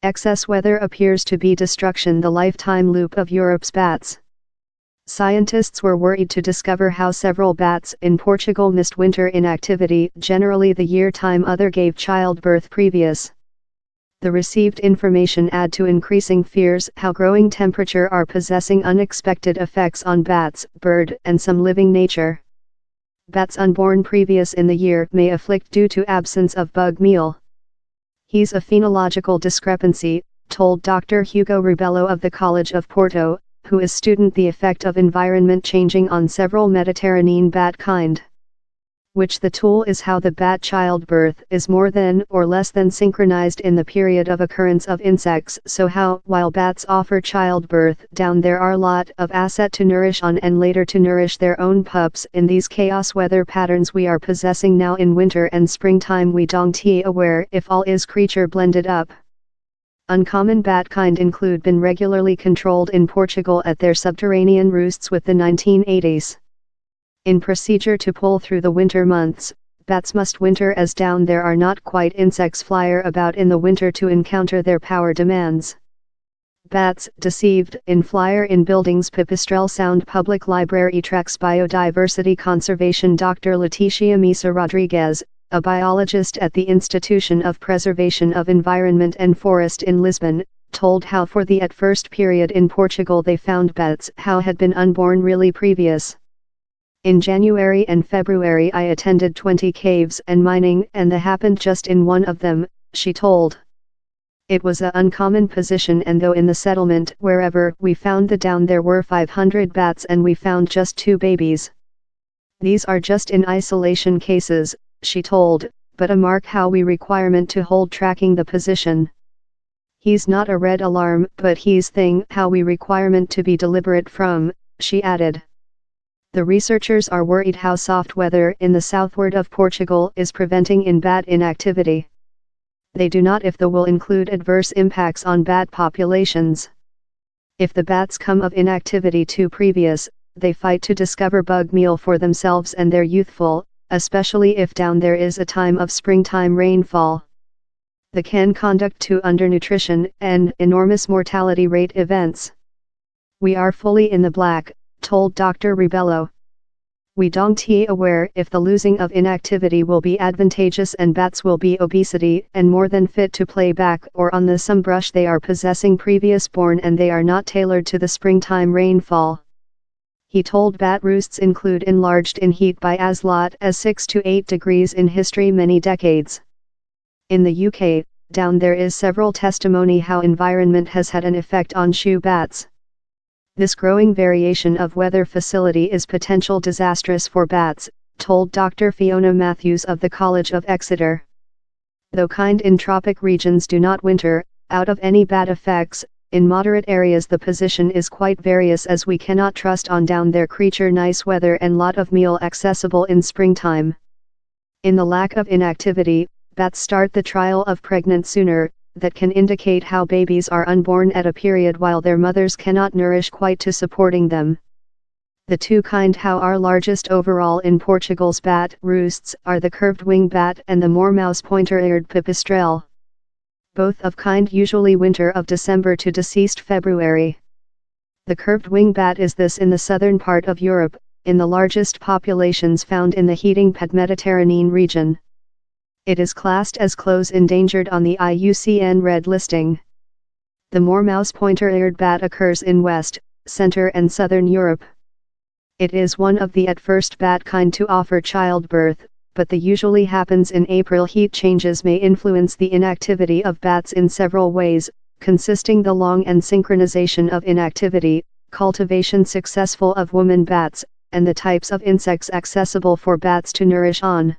Excess weather appears to be destruction, the lifetime loop of Europe's bats. Scientists were worried to discover how several bats in Portugal missed winter inactivity, generally the year time other gave childbirth previous. The received information add to increasing fears how growing temperature are possessing unexpected effects on bats, bird, and some living nature. Bats unborn previous in the year may afflict due to absence of bug meal. He's a phenological discrepancy, told Dr. Hugo Rebelo of the College of Porto, who is student the effect of environment changing on several Mediterranean bat kind. Which the tool is how the bat childbirth is more than or less than synchronized in the period of occurrence of insects, so how, while bats offer childbirth down there are lot of asset to nourish on and later to nourish their own pups in these chaos weather patterns we are possessing now in winter and springtime we don't aware if all is creature blended up. Uncommon bat kind include been regularly controlled in Portugal at their subterranean roosts with the 1980s. In procedure to pull through the winter months, bats must winter as down there are not quite insects flyer about in the winter to encounter their power demands. Bats, deceived, in flyer in buildings Pipistrelle Sound Public Library tracks biodiversity conservation Dr. Leticia Misa Rodriguez, a biologist at the Institution of Preservation of Environment and Forest in Lisbon, told how for the at first period in Portugal they found bats how had been unborn really previous. In January and February I attended 20 caves and mining and that happened just in one of them, she told. It was a uncommon position and though in the settlement wherever we found the down there were 500 bats and we found just 2 babies. These are just in isolation cases, she told, but a mark how we requirement to hold tracking the position. He's not a red alarm but he's thing how we requirement to be deliberate from, she added. The researchers are worried how soft weather in the southward of Portugal is preventing in bat inactivity. They do not if the will include adverse impacts on bat populations. If the bats come of inactivity too previous, they fight to discover bug meal for themselves and their youthful, especially if down there is a time of springtime rainfall. The can conduct to undernutrition and enormous mortality rate events. We are fully in the black, told Dr. Rebelo. We don't aware if the losing of inactivity will be advantageous and bats will be obesity and more than fit to play back or on the some brush they are possessing previous born and they are not tailored to the springtime rainfall. He told bat roosts include enlarged in heat by as lot as 6 to 8 degrees in history many decades. In the UK, down there is several testimony how environment has had an effect on shoe bats. This growing variation of weather facility is potential disastrous for bats, told Dr. Fiona Matthews of the College of Exeter. Though kind in tropic regions do not winter, out of any bad effects, in moderate areas the position is quite various as we cannot trust on down there creature nice weather and lot of meal accessible in springtime. In the lack of inactivity, bats start the trial of pregnant sooner, that can indicate how babies are unborn at a period while their mothers cannot nourish quite to supporting them. The 2 kind how are largest overall in Portugal's bat roosts are the curved wing bat and the more mouse pointer-eared pipistrelle. Both of kind usually winter of December to deceased February. The curved wing bat is this in the southern part of Europe, in the largest populations found in the heating Mediterranean region. It is classed as close endangered on the IUCN Red listing. The more mouse pointer-eared bat occurs in West, Center and Southern Europe. It is one of the at first bat kind to offer childbirth, but the usually happens in April. Heat changes may influence the inactivity of bats in several ways, consisting the long and synchronization of inactivity, cultivation successful of woman bats, and the types of insects accessible for bats to nourish on.